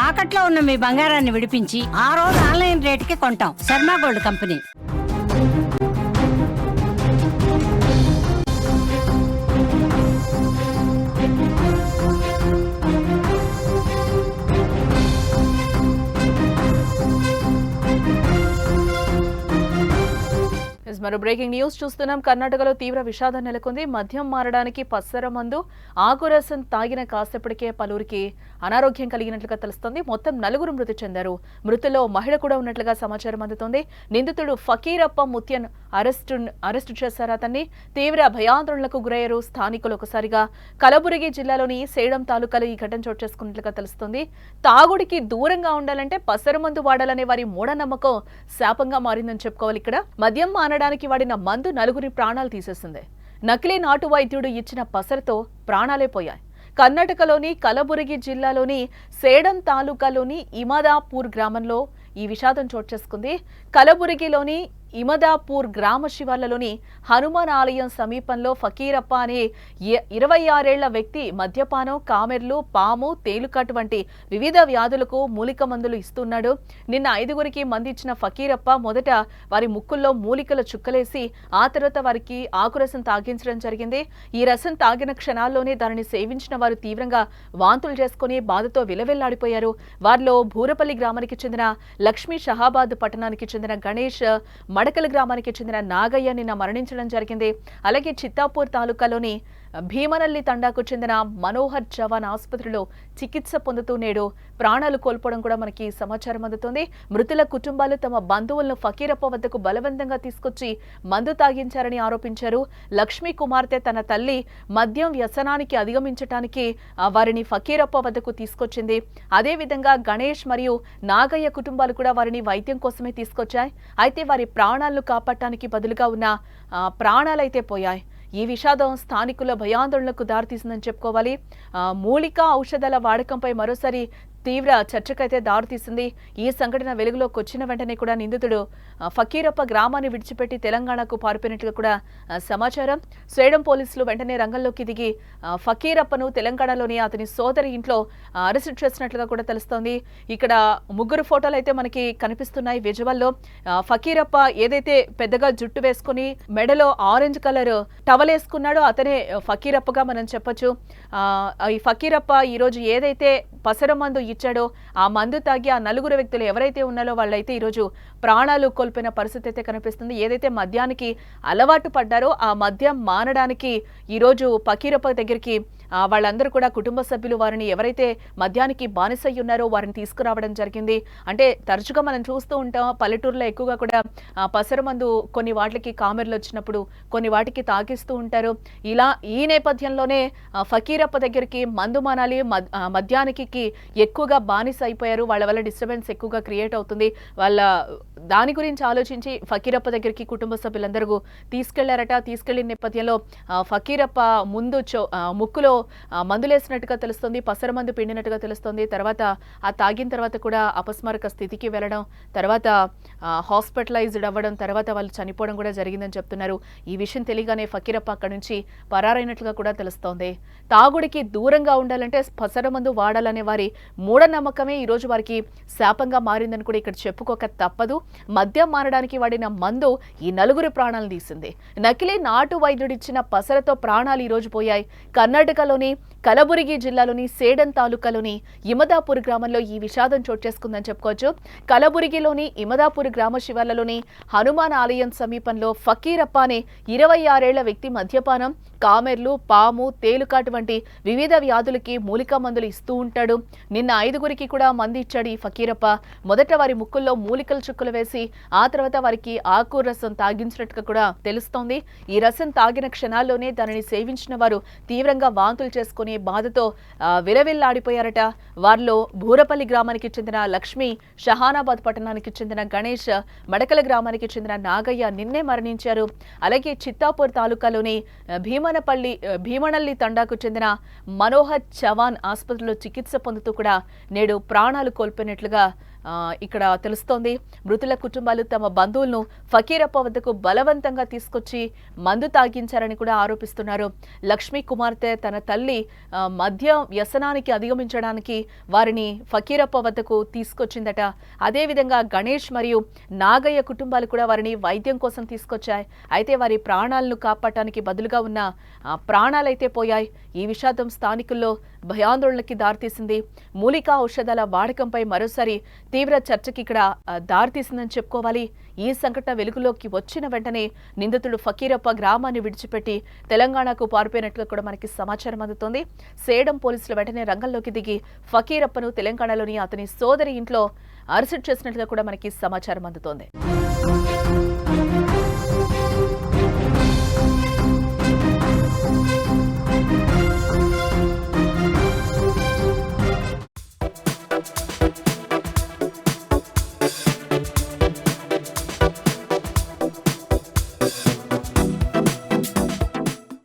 తాకట్లో ఉన్న మీ బంగారాన్ని విడిపించి ఆ రోజు ఆన్లైన్ రేటుకి కొంటాం. Sharma gold company. మరో బ్రేకింగ్ న్యూస్ చూస్తున్నాం. కర్ణాటకలో తీవ్ర విషాదం నెలకొంది. మద్యం మారడానికి పచ్చర మందు ఆకురసం తాగిన కాసేపటికే పలువురికి అనారోగ్యం కలిగినట్లుగా తెలుస్తోంది. మొత్తం 4 మృతి చెందారు. మృతుల్లో మహిళ కూడా ఉన్నట్లుగా సమాచారం అందుతోంది. నిందితుడు ఫకీరప్ప ముత్యన్ అరెస్టు చేశారు. అతన్ని తీవ్ర భయాందోళనకు గురయ్యారు స్థానికులు. ఒకసారిగా కలబురగి జిల్లాలోని సేడం తాలూకాలో ఈ ఘటన చోటు చేసుకున్నట్లుగా తెలుస్తోంది. తాగుడికి దూరంగా ఉండాలంటే పసర మందు వాడాలనే వారి మూఢనమ్మకం శాపంగా మారిందని చెప్పుకోవాలి. ఇక్కడ మద్యం మానడానికి వాడిన మందు 4 ప్రాణాలు తీసేసింది. నకిలీ నాటు వైద్యుడు ఇచ్చిన పసరతో ప్రాణాలే పోయాయి. కర్ణాటకలోని కలబురగి జిల్లాలోని సేడం తాలూకాలోని ఇమదాపూర్ గ్రామంలో ఈ విషాదం చోటు చేసుకుంది. కలబురగిలోని ఇమదాపూర్ గ్రామ శివార్లలోని హనుమాన్ ఆలయం సమీపంలో ఫకీరప్ప అనే 26 ఏళ్ల వ్యక్తి మద్యపానం, కామెర్లు, పాము, తేలుకాటు వంటి వివిధ వ్యాధులకు మూలిక మందులు ఇస్తున్నాడు. నిన్న 5 మంది ఇచ్చిన ఫకీరప్ప మొదట వారి ముక్కుల్లో మూలికల చుక్కలేసి ఆ తర్వాత వారికి ఆకురసం తాగించడం జరిగింది. ఈ రసం తాగిన క్షణాల్లోనే దానిని సేవించిన వారు తీవ్రంగా వాంతులు చేసుకుని బాధతో విలవెల్లాడిపోయారు. వారిలో భూరపల్లి గ్రామానికి చెందిన లక్ష్మీ, షహాబాద్ పట్టణానికి చెందిన గణేష్, మడకల గ్రామానికి చెందిన నాగయ్య నిన్న మరణించడం జరిగింది. అలాగే చిత్తాపూర్ తాలూకాలోని భీమనల్లి తండాకు చెందిన మనోహర్ చవాన్ ఆసుపత్రిలో చికిత్స పొందుతూ నేడు ప్రాణాలు కోల్పోవడం కూడా మనకి సమాచారం అందుతోంది. మృతుల కుటుంబాలు తమ బంధువులను ఫకీరప్ప వద్దకు బలవంతంగా తీసుకొచ్చి మందు తాగించారని ఆరోపించారు. లక్ష్మీ కుమార్తె తన తల్లి మద్యం వ్యసనానికి అధిగమించడానికి వారిని ఫకీరప్ప వద్దకు తీసుకొచ్చింది. అదేవిధంగా గణేష్ మరియు నాగయ్య కుటుంబాలు కూడా వారిని వైద్యం కోసమే తీసుకొచ్చాయి. అయితే వారి ప్రాణాలను కాపాడటానికి బదులుగా ఉన్న ప్రాణాలైతే పోయాయి. ఈ విషాదం స్థానికుల భయాందోళనకు దారితీసిందని చెప్పుకోవాలి. మూలిక ఔషధాల వాడకంపై మరోసారి తీవ్ర చర్చకైతే దారితీసింది. ఈ సంఘటన వెలుగులోకి వచ్చిన వెంటనే కూడా నిందితుడు ఫకీరప్ప గ్రామాన్ని విడిచిపెట్టి తెలంగాణకు పారిపోయినట్లుగా కూడా సమాచారం. సేడం పోలీసులు వెంటనే రంగంలోకి దిగి ఫకీరప్పను తెలంగాణలోని అతని సోదరి ఇంట్లో అరెస్టు చేసినట్లుగా కూడా తెలుస్తోంది. ఇక్కడ 3 ఫోటోలు అయితే మనకి కనిపిస్తున్నాయి విజువల్లో. ఫకీరప్ప ఏదైతే పెద్దగా జుట్టు వేసుకుని మెడలో ఆరెంజ్ కలర్ టవల్ వేసుకున్నాడో అతనే ఫకీరప్పగా మనం చెప్పొచ్చు. ఈ ఫకీరప్ప ఈరోజు ఏదైతే పసర మందు ఇచ్చాడో ఆ మందు తాగి ఆ 4 వ్యక్తులు ఎవరైతే ఉన్నారో వాళ్ళైతే ఈరోజు ప్రాణాలు కోల్పోయిన పరిస్థితి అయితే కనిపిస్తుంది. ఏదైతే మద్యానికి అలవాటు పడ్డారో ఆ మద్యం మానడానికి ఈరోజు ఫకీరప్ప దగ్గరికి వాళ్ళందరూ కూడా కుటుంబ సభ్యులు వారిని ఎవరైతే మద్యానికి బానిసై ఉన్నారో వారిని తీసుకురావడం జరిగింది. అంటే తరచుగా మనం చూస్తూ ఉంటాం పల్లెటూరులో ఎక్కువగా కూడా పసర మందు కొన్ని వాటికి కామెర్లు వచ్చినప్పుడు కొన్ని వాటికి తాగిస్తూ ఉంటారు. ఇలా ఈ నేపథ్యంలోనే ఫకీరప్ప దగ్గరికి మందు మానాలి, మద్యానికి ఎక్కువగా బానిస అయిపోయారు. వాళ్ళ వల్ల డిస్టర్బెన్స్ ఎక్కువగా క్రియేట్ అవుతుంది. వాళ్ళ దాని గురించి ఆలోచించి ఫకీరప్ప దగ్గరికి కుటుంబ సభ్యులందరూ తీసుకెళ్లారట. తీసుకెళ్లిన నేపథ్యంలో ఫకీరప్ప ముందు ముక్కులో మందులేసినట్టుగా తెలుస్తుంది, పసర మందు పిండినట్టుగా తెలుస్తుంది. తర్వాత ఆ తాగిన తర్వాత కూడా అపస్మారక స్థితికి వెళ్ళడం, తర్వాత హాస్పిటలైజ్డ్ అవ్వడం, తర్వాత వాళ్ళు చనిపోవడం కూడా జరిగిందని చెప్తున్నారు. ఈ విషయం తెలియగానే ఫకీరప్ప అక్కడి నుంచి పరారైనట్లుగా కూడా తెలుస్తోంది. తాగుడికి దూరంగా ఉండాలంటే పసర మందు వాడాలనే వారి మూఢనమ్మకమే ఈరోజు వారికి శాపంగా మారిందని కూడా ఇక్కడ చెప్పుకోక తప్పదు. మద్యం మారడానికి వాడిన మందు ఈ 4 ప్రాణాలు తీసింది. నకిలీ నాటు వైద్యుడిచ్చిన పసరతో ప్రాణాలు ఈరోజు పోయాయి. కర్ణాటకలోని కలబురగి జిల్లాలోని సేడం తాలూకాలోని ఇమదాపూర్ గ్రామంలో ఈ విషాదం చోటు చేసుకుందని చెప్పుకోవచ్చు. కలబురగిలోని ఇమదాపూర్ గ్రామ శివార్లలోని హనుమాన్ ఆలయం సమీపంలో ఫకీరప్ప అనే 26 ఏళ్ల వ్యక్తి మద్యపానం, కామెర్లు, పాము, తేలుకాటు వంటి వివిధ వ్యాధులకి మూలికా మందులు ఇస్తూ ఉంటాడు. నిన్న 5 కూడా మందు ఇచ్చాడు ఈ ఫకీరప్ప. మొదట వారి ముక్కుల్లో మూలికల చుక్కలు వేసి ఆ తర్వాత వారికి ఆకు రసం తాగించినట్టుగా కూడా తెలుస్తోంది. ఈ రసం తాగిన క్షణాల్లోనే దానిని సేవించిన వారు తీవ్రంగా వాంతులు చేసుకుని బాధతో విలవిల్లాడిపోయారట. వారిలో భూరపల్లి గ్రామానికి చెందిన లక్ష్మి, షహానాబాద్ పట్టణానికి చెందిన గణేష్, మడకల గ్రామానికి చెందిన నాగయ్య నిన్నే మరణించారు. అలాగే చిత్తాపూర్ తాలూకాలోని భీమనల్లి తండాకు చెందిన మనోహర్ చవాన్ ఆసుపత్రిలో చికిత్స పొందుతూ కూడా నేడు ప్రాణాలు కోల్పోయినట్లుగా ఇక్కడ తెలుస్తోంది. మృతుల కుటుంబాలు తమ బంధువులను ఫకీరప్ప వద్దకు బలవంతంగా తీసుకొచ్చి మందు తాగించారని కూడా ఆరోపిస్తున్నారు. లక్ష్మీ కుమార్తె తన తల్లి మద్యం వ్యసనానికి అధిగమించడానికి వారిని ఫకీరప్ప వద్దకు తీసుకొచ్చిందట. అదేవిధంగా గణేష్ మరియు నాగయ్య కుటుంబాలు కూడా వారిని వైద్యం కోసం తీసుకొచ్చాయి. అయితే వారి ప్రాణాలను కాపాడటానికి బదులుగా ఉన్న ప్రాణాలైతే పోయాయి. ఈ విషాదం స్థానికుల్లో భయాందోళనకి దారితీసింది. మూలికా ఔషధాల వాడకంపై మరోసారి తీవ్ర చర్చకి ఇక్కడ దారితీసిందని చెప్పుకోవాలి. ఈ సంఘటన వెలుగులోకి వచ్చిన వెంటనే నిందితుడు ఫకీరప్ప గ్రామాన్ని విడిచిపెట్టి తెలంగాణకు పారిపోయినట్లు కూడా మనకి సమాచారం అందుతోంది. సేడం పోలీసులు వెంటనే రంగంలోకి దిగి ఫకీరప్పను తెలంగాణలోని అతని సోదరి ఇంట్లో అరెస్ట్ చేసినట్లుగా కూడా మనకి సమాచారం అందుతోంది.